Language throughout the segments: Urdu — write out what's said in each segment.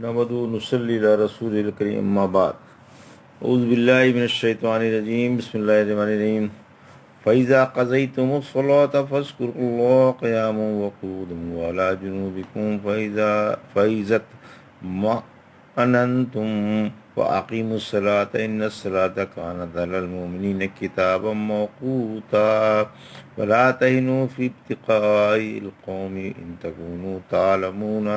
نحمدہ و نصلی علی رسول الکریم اما بعد اعوذ باللہ من الشیطان الرجیم بسم اللہ الرحمن الرحیم فَإِذَا قَضَيْتُمُ الصَّلَاةَ فَاذْكُرُوا اللَّهَ قِيَامًا وَقُعُودًا وَعَلَى جُنُوبِكُمْ فَإِذَا اطْمَأْنَنْتُمْ فَأَقِيمُوا الصَّلَاةَ إِنَّ الصَّلَاةَ كَانَتْ عَلَى الْمُؤْمِنِينَ كِتَابًا مَّوْقُوتًا وَلَا تَهِنُوا فِي ابْتِغَاءِ الْقَوْمِ إِن تَكُونُوا تَعْلَمُونَ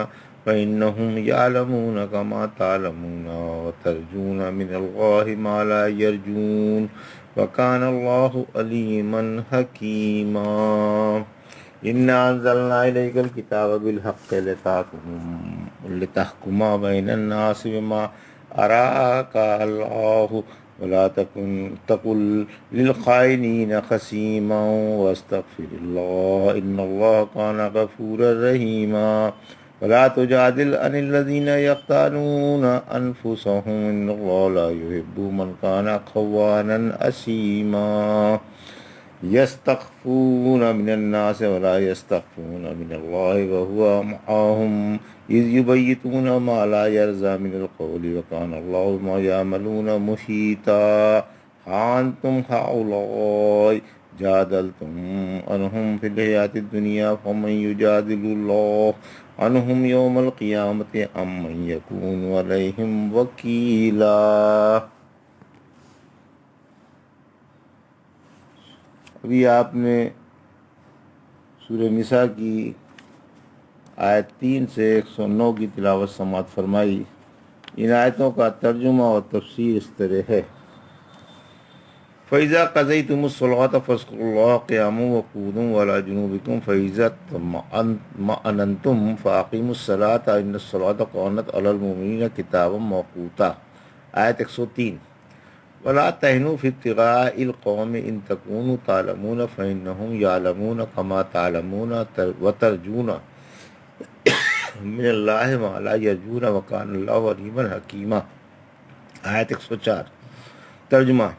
فإنهم يعلمون كما تعلمون وترجون من الله ما لا يرجون وكان الله عليما حكيما إنا أنزلنا إليك الكتاب بالحق لتحكم بين الناس بما أراك الله ولا تكن للخائنين خصيما واستغفر الله إن الله كان غفورا رحيما ولا تجادل عن الذين يختانون أنفسهم إن الله لا يحب من كان خوانا أثيما يستخفون من الناس ولا يستخفون من الله وهو معهم إذ يبيتون ما لا يرضى من القول وكان الله ما يعملون محيطا ها أنتم هؤلاء جادلتم عنهم في الحياة الدنيا فمن يجادل الله عنهم يوم القيامة أم من يكون عليهم وكيلا۔ ابھی آپ نے سورہ نساء کی آیت 3 سے 109 کی تلاوت سماعت فرمائی۔ ان آیتوں کا ترجمہ اور تفسیر اس طرح ہے: فَإِذَا قَضَيْتُمُ الصَّلَاةَ فَاذْكُرُوا اللَّهَ قِيَامًا وَقُعُودًا وَعَلَىٰ جُنُوبِكُمْ فَإِذَا اطْمَأْنَنْتُمْ فَأَقِيمُوا الصَّلَاةَ إِنَّ الصَّلَاةَ كَانَتْ عَلَى الْمُؤْمِنِينَ كِتَابًا مَّوْقُوتًا۔ آیت 103: وَلَا تَهِنُوا فِي ابْتِغَاءِ الْقَوْمِ إِن تَكُونُوا تَعْلَمُونَ فَإِنَّهُمْ يَعْلَمُونَ كَمَا تَعْلَمُونَ وَتَرْجُونَ مِنَ اللَّهِ مَا لَا يَرْجُونَ وَكَانَ اللَّهُ عَلِيمًا حَكِيمًا۔ آیت 104: ترجمہ: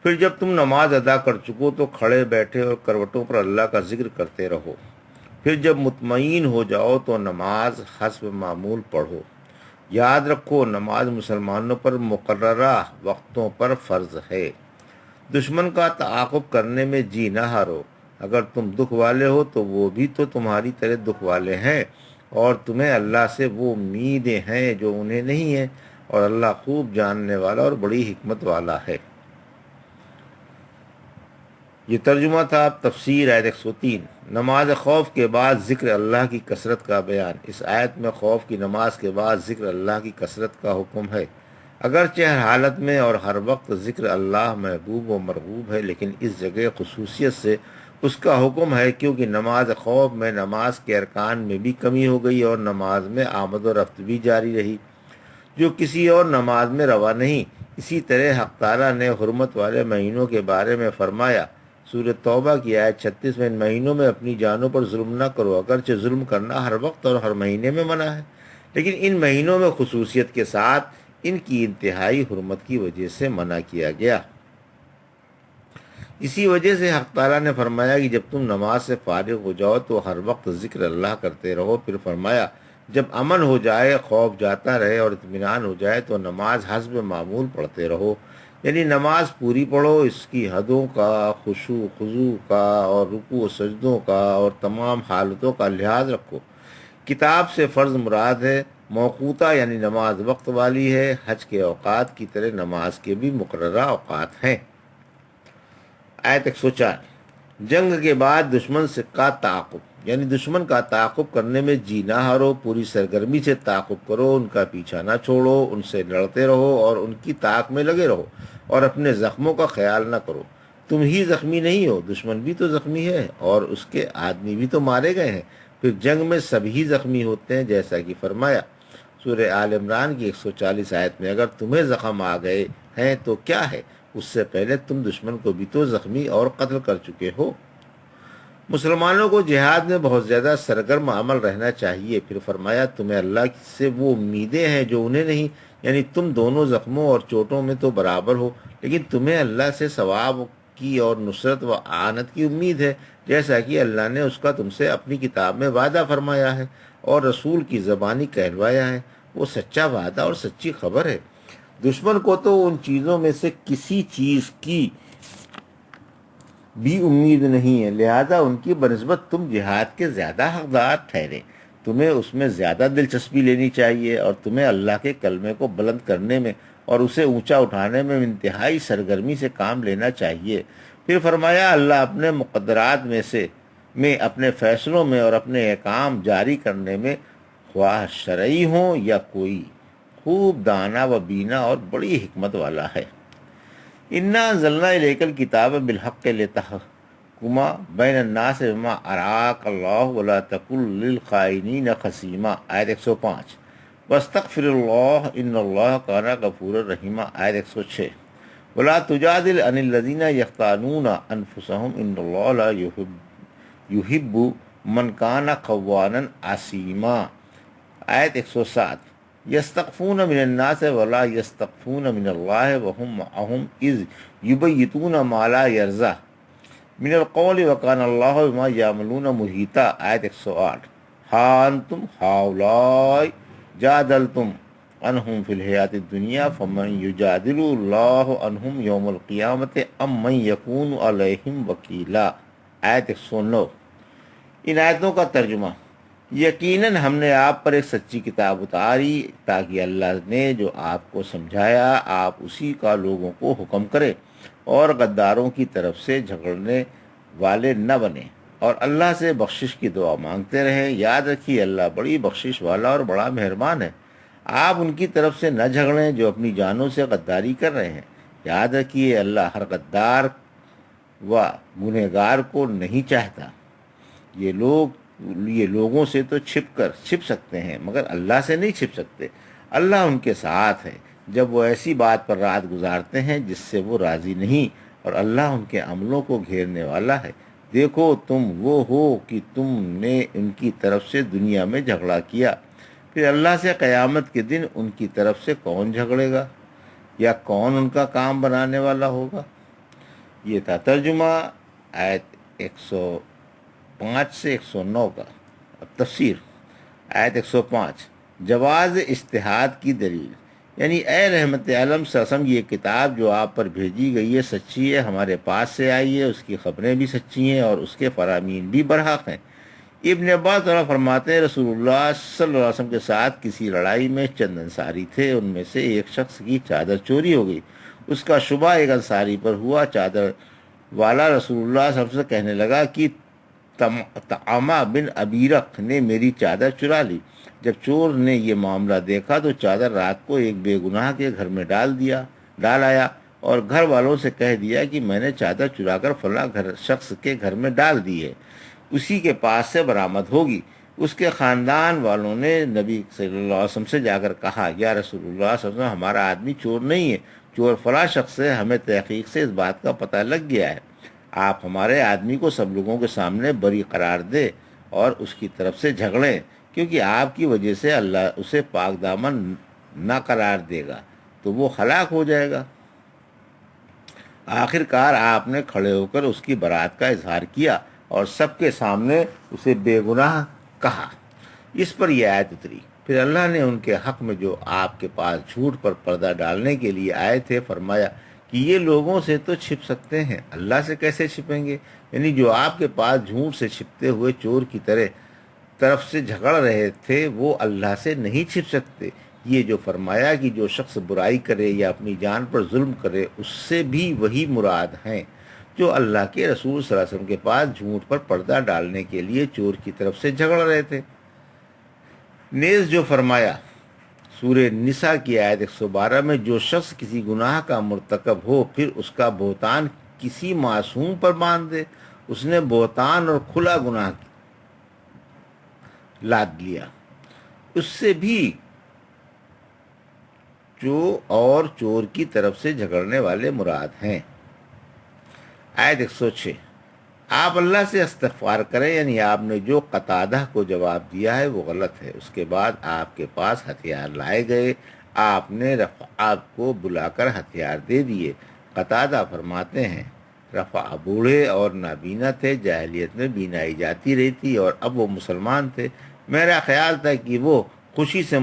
پھر جب تم نماز ادا کر چکو تو کھڑے بیٹھے اور کروٹوں پر اللہ کا ذکر کرتے رہو، پھر جب مطمئن ہو جاؤ تو نماز حسب معمول پڑھو۔ یاد رکھو نماز مسلمانوں پر مقررہ وقتوں پر فرض ہے۔ دشمن کا تعاقب کرنے میں جی نہ ہارو، اگر تم دکھ والے ہو تو وہ بھی تو تمہاری طرح دکھ والے ہیں، اور تمہیں اللہ سے وہ امیدیں ہیں جو انہیں نہیں ہیں، اور اللہ خوب جاننے والا اور بڑی حکمت والا ہے۔ یہ ترجمہ تھا۔ تفسیر آیت 103: نماز خوف کے بعد ذکر اللہ کی کثرت کا بیان۔ اس آیت میں خوف کی نماز کے بعد ذکر اللہ کی کثرت کا حکم ہے۔ اگرچہ ہر حالت میں اور ہر وقت ذکر اللہ محبوب و مرغوب ہے، لیکن اس جگہ خصوصیت سے اس کا حکم ہے کیونکہ نماز خوف میں نماز کے ارکان میں بھی کمی ہو گئی اور نماز میں آمد و رفت بھی جاری رہی، جو کسی اور نماز میں روا نہیں۔ اسی طرح حق تعالیٰ نے حرمت والے مہینوں کے بارے میں فرمایا، سورۃ توبہ کی آیت 36 میں: ان مہینوں میں اپنی جانوں پر ظلم نہ کرو۔ اگرچہ ظلم کرنا ہر وقت اور ہر مہینے میں منع ہے، لیکن ان مہینوں میں خصوصیت کے ساتھ ان کی انتہائی حرمت کی وجہ سے منع کیا گیا۔ اسی وجہ سے حق تعالیٰ نے فرمایا کہ جب تم نماز سے فارغ ہو جاؤ تو ہر وقت ذکر اللہ کرتے رہو۔ پھر فرمایا جب امن ہو جائے، خوف جاتا رہے اور اطمینان ہو جائے تو نماز حسب معمول پڑھتے رہو، یعنی نماز پوری پڑھو، اس کی حدوں کا، خشوع خضوع کا اور رکوع و سجدوں کا اور تمام حالتوں کا لحاظ رکھو۔ کتاب سے فرض مراد ہے، موقوتہ یعنی نماز وقت والی ہے۔ حج کے اوقات کی طرح نماز کے بھی مقررہ اوقات ہیں۔ آیت 104: جنگ کے بعد دشمن سے کا تعاقب، یعنی دشمن کا تعاقب کرنے میں جی نہ ہارو، پوری سرگرمی سے تعاقب کرو، ان کا پیچھا نہ چھوڑو، ان سے لڑتے رہو اور ان کی طاق میں لگے رہو، اور اپنے زخموں کا خیال نہ کرو۔ تم ہی زخمی نہیں ہو، دشمن بھی تو زخمی ہے اور اس کے آدمی بھی تو مارے گئے ہیں۔ پھر جنگ میں سبھی زخمی ہوتے ہیں، جیسا کہ فرمایا سورہ آل عمران کی 140 آیت میں: اگر تمہیں زخم آ گئے ہیں تو کیا ہے، اس سے پہلے تم دشمن کو بھی تو زخمی اور قتل کر چکے ہو۔ مسلمانوں کو جہاد میں بہت زیادہ سرگرم عمل رہنا چاہیے۔ پھر فرمایا تمہیں اللہ سے وہ امیدیں ہیں جو انہیں نہیں، یعنی تم دونوں زخموں اور چوٹوں میں تو برابر ہو، لیکن تمہیں اللہ سے ثواب کی اور نصرت و اعانت کی امید ہے، جیسا کہ اللہ نے اس کا تم سے اپنی کتاب میں وعدہ فرمایا ہے اور رسول کی زبانی کہلوایا ہے۔ وہ سچا وعدہ اور سچی خبر ہے۔ دشمن کو تو ان چیزوں میں سے کسی چیز کی بھی امید نہیں ہے، لہذا ان کی بنسبت تم جہاد کے زیادہ حقدار ٹھہرے۔ تمہیں اس میں زیادہ دلچسپی لینی چاہیے اور تمہیں اللہ کے کلمے کو بلند کرنے میں اور اسے اونچا اٹھانے میں انتہائی سرگرمی سے کام لینا چاہیے۔ پھر فرمایا اللہ اپنے مقدرات میں اپنے فیصلوں میں اور اپنے احکام جاری کرنے میں خواہ شرعی ہوں یا کوئی خوب دانا و بینا اور بڑی حکمت والا ہے۔ انا انزلنا الیک الکتاب بالحق لتحکم بین الناس بما اراک اللہ ولا تکن للخائنین خصیما، آیت 105۔ واستغفر اللہ ان اللہ کان غفورا رحیما، آیت 106۔ ولا تجادل عن الذین یختانون انفسهم ان اللہ لا یحب من کان خوانا عصیما، آیت 107۔ یستخفون من الناس ولا یستخفون من اللہ وهم معهم اذ یبیتون ما لا یرضی من القول وکان اللہ بما یعملون محیطا، آیت 108۔ ہاں انتم ہؤلاء جادلتم عنہم فی الحیات الدنیا فمن یجادل اللہ عنہم یوم القیامت ام من یکون علیہم وکیلا، آیت 109۔ ان آیتوں کا ترجمہ: یقیناً ہم نے آپ پر ایک سچی کتاب اتاری تاکہ اللہ نے جو آپ کو سمجھایا آپ اسی کا لوگوں کو حکم کریں اور غداروں کی طرف سے جھگڑنے والے نہ بنیں اور اللہ سے بخشش کی دعا مانگتے رہیں۔ یاد رکھیے اللہ بڑی بخشش والا اور بڑا مہربان ہے۔ آپ ان کی طرف سے نہ جھگڑیں جو اپنی جانوں سے غداری کر رہے ہیں۔ یاد رکھیے اللہ ہر غدار و گنہگار کو نہیں چاہتا۔ یہ لوگوں سے تو چھپ سکتے ہیں مگر اللہ سے نہیں چھپ سکتے۔ اللہ ان کے ساتھ ہے جب وہ ایسی بات پر رات گزارتے ہیں جس سے وہ راضی نہیں، اور اللہ ان کے عملوں کو گھیرنے والا ہے۔ دیکھو تم وہ ہو کہ تم نے ان کی طرف سے دنیا میں جھگڑا کیا، پھر اللہ سے قیامت کے دن ان کی طرف سے کون جھگڑے گا یا کون ان کا کام بنانے والا ہوگا۔ یہ تھا ترجمہ آیت 105 سے 109 کا۔ اب تفسیر۔ آیت 105 جواز اجتہاد کی دلیل، یعنی اے رحمت عالم صلی اللہ علیہ وسلم، یہ کتاب جو آپ پر بھیجی گئی ہے سچی ہے، ہمارے پاس سے آئی ہے، اس کی خبریں بھی سچی ہیں اور اس کے فرامین بھی برحق ہیں۔ ابن عباس تعالیٰ فرماتے ہیں رسول اللہ صلی اللہ علیہ وسلم کے ساتھ کسی لڑائی میں چند انصاری تھے، ان میں سے ایک شخص کی چادر چوری ہو گئی۔ اس کا شبہ ایک انصاری پر ہوا۔ چادر والا رسول اللہ صلی اللہ علیہ وسلم سے کہنے لگا کہ طعامہ بن ابیرق نے میری چادر چرا لی۔ جب چور نے یہ معاملہ دیکھا تو چادر رات کو ایک بے گناہ کے گھر میں ڈال آیا اور گھر والوں سے کہہ دیا کہ میں نے چادر چرا کر فلاں شخص کے گھر میں ڈال دی ہے، اسی کے پاس سے برآمد ہوگی۔ اس کے خاندان والوں نے نبی صلی اللہ علیہ وسلم سے جا کر کہا یا رسول اللہ صلی اللہ علیہ وسلم، ہمارا آدمی چور نہیں ہے، چور فلاں شخص ہے، ہمیں تحقیق سے اس بات کا پتہ لگ گیا ہے۔ آپ ہمارے آدمی کو سب لوگوں کے سامنے بری قرار دے اور اس کی طرف سے جھگڑیں، کیونکہ آپ کی وجہ سے اللہ اسے پاک دامن نہ قرار دے گا تو وہ ہلاک ہو جائے گا۔ آخر کار آپ نے کھڑے ہو کر اس کی برات کا اظہار کیا اور سب کے سامنے اسے بے گناہ کہا۔ اس پر یہ آیت اتری۔ پھر اللہ نے ان کے حق میں جو آپ کے پاس جھوٹ پر پردہ ڈالنے کے لیے آئے تھے فرمایا کہ یہ لوگوں سے تو چھپ سکتے ہیں، اللہ سے کیسے چھپیں گے؟ یعنی جو آپ کے پاس جھوٹ سے چھپتے ہوئے چور کی طرف سے جھگڑ رہے تھے وہ اللہ سے نہیں چھپ سکتے۔ یہ جو فرمایا کہ جو شخص برائی کرے یا اپنی جان پر ظلم کرے اس سے بھی وہی مراد ہیں جو اللہ کے رسول صلی اللہ علیہ وسلم کے پاس جھوٹ پر پردہ ڈالنے کے لیے چور کی طرف سے جھگڑ رہے تھے۔ نیز جو فرمایا سورہ نساء کی آیت 112 میں جو شخص کسی گناہ کا مرتکب ہو پھر اس کا بہتان کسی معصوم پر باندھ دے، اس نے بہتان اور کھلا گناہ لاد لیا، اس سے بھی چور کی طرف سے جھگڑنے والے مراد ہیں۔ آیت 106 آپ اللہ سے استغفار کریں، یعنی آپ نے جو قتادہ کو جواب دیا ہے وہ غلط ہے۔ اس کے بعد آپ کے پاس ہتھیار لائے گئے، آپ نے رفع کو بلا کر ہتھیار دے دیے۔ قتادہ فرماتے ہیں رفع بوڑھے اور نابینا تھے، جاہلیت میں بینائی جاتی رہی تھی اور اب وہ مسلمان تھے، میرا خیال تھا کہ وہ خوشی سے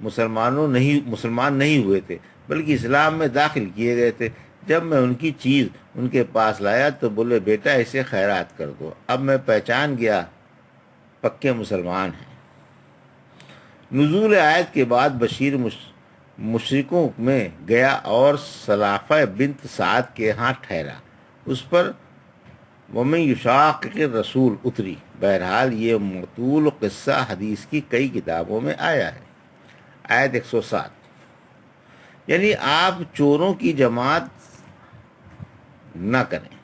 مسلمان نہیں ہوئے تھے، بلکہ اسلام میں داخل کیے گئے تھے۔ جب میں ان کی چیز ان کے پاس لایا تو بولے بیٹا اسے خیرات کر دو۔ اب میں پہچان گیا پکے مسلمان ہیں۔ نزول آیت کے بعد بشیر مشرکوں میں گیا اور سلافہ بنت سعد کے ہاں ٹھہرا۔ اس پر وَمَن یُشَاقِقِ الرَّسُولَ اتری۔ بہرحال یہ مطول قصہ حدیث کی کئی کتابوں میں آیا ہے۔ آیت 107، یعنی آپ چوروں کی جماعت نہ کریں،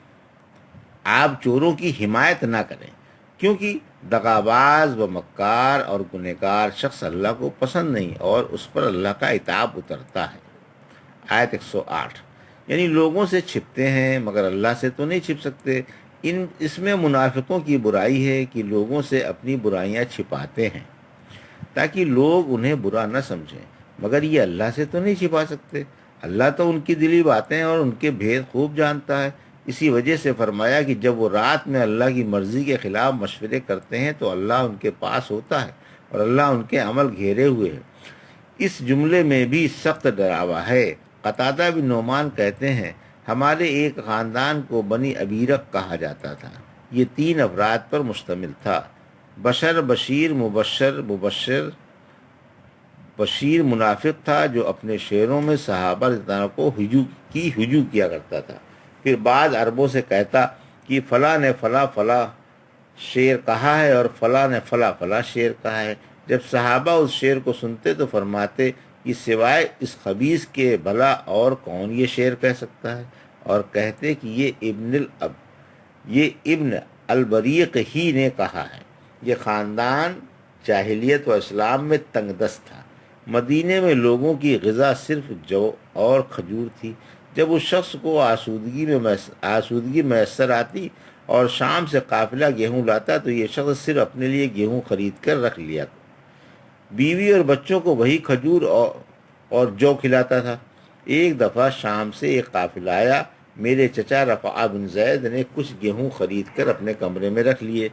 آپ چوروں کی حمایت نہ کریں، کیونکہ دغاباز و مکار اور گنہگار شخص اللہ کو پسند نہیں اور اس پر اللہ کا عتاب اترتا ہے۔ آیت 108، یعنی لوگوں سے چھپتے ہیں مگر اللہ سے تو نہیں چھپ سکتے۔ اس میں منافقوں کی برائی ہے کہ لوگوں سے اپنی برائیاں چھپاتے ہیں تاکہ لوگ انہیں برا نہ سمجھیں، مگر یہ اللہ سے تو نہیں چھپا سکتے۔ اللہ تو ان کی دلی باتیں اور ان کے بھید خوب جانتا ہے۔ اسی وجہ سے فرمایا کہ جب وہ رات میں اللہ کی مرضی کے خلاف مشورے کرتے ہیں تو اللہ ان کے پاس ہوتا ہے اور اللہ ان کے عمل گھیرے ہوئے ہے۔ اس جملے میں بھی سخت ڈراوا ہے۔ قتادہ بن نعمان کہتے ہیں ہمارے ایک خاندان کو بنی ابیرق کہا جاتا تھا۔ یہ 3 افراد پر مشتمل تھا، بشر بشیر مبشر مبشر۔ بشیر منافق تھا جو اپنے شعروں میں صحابہ رضی اللہ عنہ کو ہجو کیا کرتا تھا، پھر بعض عربوں سے کہتا کہ فلاں نے فلاں فلاں شعر کہا ہے اور فلاں نے فلاں فلاں شعر کہا ہے۔ جب صحابہ اس شعر کو سنتے تو فرماتے کہ سوائے اس خبیث کے بھلا اور کون یہ شعر کہہ سکتا ہے، اور کہتے کہ یہ ابن البریق ہی نے کہا ہے۔ یہ خاندان جاہلیت و اسلام میں تنگ دست تھا۔ مدینے میں لوگوں کی غذا صرف جو اور کھجور تھی۔ جب اس شخص کو آسودگی میسر آتی اور شام سے قافلہ گیہوں لاتا تو یہ شخص صرف اپنے لیے گیہوں خرید کر رکھ لیا، بیوی اور بچوں کو وہی کھجور اور جو کھلاتا تھا۔ ایک دفعہ شام سے ایک قافلہ آیا، میرے چچا رفاع بن زید نے کچھ گیہوں خرید کر اپنے کمرے میں رکھ لیے۔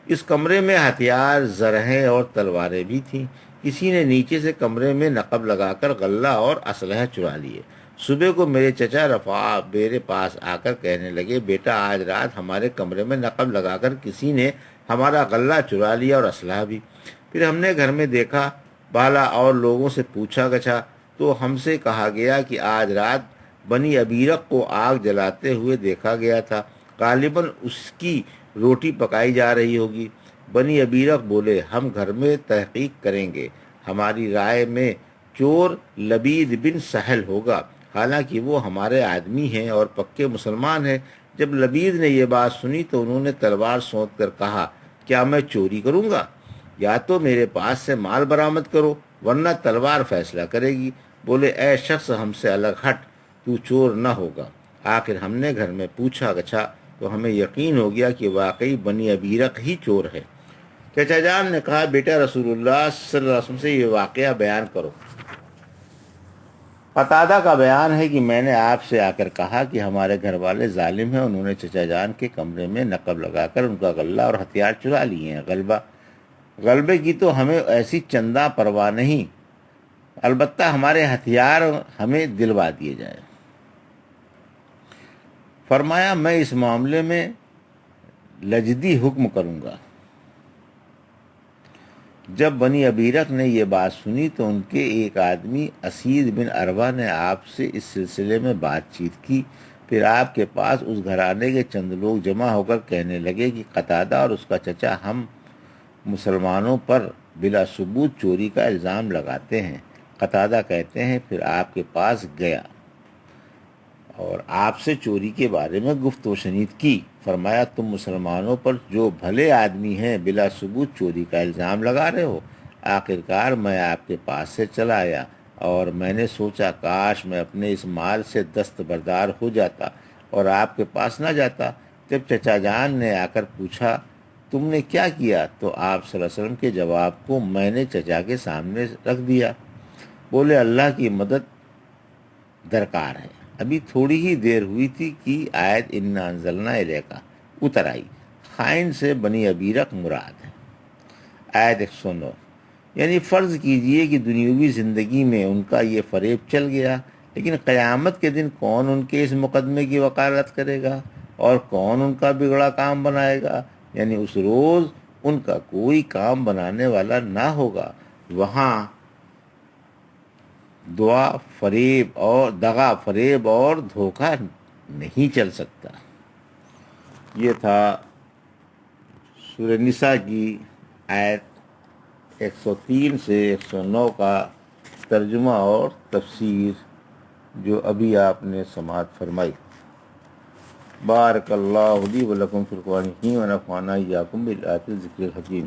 اس کمرے میں ہتھیار، زرہیں اور تلواریں بھی تھیں۔ کسی نے نیچے سے کمرے میں نقب لگا کر غلہ اور اسلحہ چرا لیے۔ صبح کو میرے چچا رفاع میرے پاس آ کر کہنے لگے بیٹا آج رات ہمارے کمرے میں نقب لگا کر کسی نے ہمارا غلہ چرا لیا اور اسلحہ بھی۔ پھر ہم نے گھر میں دیکھا بالا اور لوگوں سے پوچھا گچھا تو ہم سے کہا گیا کہ آج رات بنی ابیرق کو آگ جلاتے ہوئے دیکھا گیا تھا، غالباً اس کی روٹی پکائی جا رہی ہوگی۔ بنی ابیرق بولے ہم گھر میں تحقیق کریں گے، ہماری رائے میں چور لبید بن سہل ہوگا، حالانکہ وہ ہمارے آدمی ہیں اور پکے مسلمان ہیں۔ جب لبید نے یہ بات سنی تو انہوں نے تلوار سونت کر کہا کیا میں چوری کروں گا؟ یا تو میرے پاس سے مال برآمد کرو ورنہ تلوار فیصلہ کرے گی۔ بولے اے شخص ہم سے الگ ہٹ، تو چور نہ ہوگا۔ آخر ہم نے گھر میں پوچھا گچھا تو ہمیں یقین ہو گیا کہ واقعی بنی ابیرق ہی چور ہے۔ چچا جان نے کہا بیٹا رسول اللہ صلی اللہ علیہ وسلم سے یہ واقعہ بیان کرو۔ قتادہ کا بیان ہے کہ میں نے آپ سے آ کر کہا کہ ہمارے گھر والے ظالم ہیں، انہوں نے چچا جان کے کمرے میں نقب لگا کر ان کا غلہ اور ہتھیار چرا لیے ہیں۔ غلبے کی تو ہمیں ایسی چندہ پرواہ نہیں، البتہ ہمارے ہتھیار ہمیں دلوا دیے جائیں۔ فرمایا میں اس معاملے میں لجدی حکم کروں گا۔ جب بنی ابیرق نے یہ بات سنی تو ان کے ایک آدمی اسید بن عروہ نے آپ سے اس سلسلے میں بات چیت کی۔ پھر آپ کے پاس اس گھرانے کے چند لوگ جمع ہو کر کہنے لگے کہ قتادہ اور اس کا چچا ہم مسلمانوں پر بلا ثبوت چوری کا الزام لگاتے ہیں۔ قتادہ کہتے ہیں پھر آپ کے پاس گیا اور آپ سے چوری کے بارے میں گفت و شنید کی۔ فرمایا تم مسلمانوں پر جو بھلے آدمی ہیں بلا ثبوت چوری کا الزام لگا رہے ہو۔ آخرکار میں آپ کے پاس سے چلا آیا اور میں نے سوچا کاش میں اپنے اس مال سے دستبردار ہو جاتا اور آپ کے پاس نہ جاتا۔ جب چچا جان نے آ کر پوچھا تم نے کیا کیا تو آپ صلی اللہ علیہ وسلم کے جواب کو میں نے چچا کے سامنے رکھ دیا۔ بولے اللہ کی مدد درکار ہے۔ ابھی تھوڑی ہی دیر ہوئی تھی کہ آیت انا انزلنا الیک اتر آئی۔ خائن سے بنی ابیرق مراد ہے۔ آیت 109، یعنی فرض کیجئے کہ دنیاوی زندگی میں ان کا یہ فریب چل گیا، لیکن قیامت کے دن کون ان کے اس مقدمے کی وکالت کرے گا اور کون ان کا بگڑا کام بنائے گا؟ یعنی اس روز ان کا کوئی کام بنانے والا نہ ہوگا۔ وہاں دغا فریب اور دھوکہ نہیں چل سکتا۔ یہ تھا سورہ نساء کی آیت 103 سے 109 کا ترجمہ اور تفسیر جو ابھی آپ نے سماعت فرمائی۔ بارک اللہ لی و لکم فی القرآن الحکیم و نفعنی وایاکم بالآیات الذکر الحکیم۔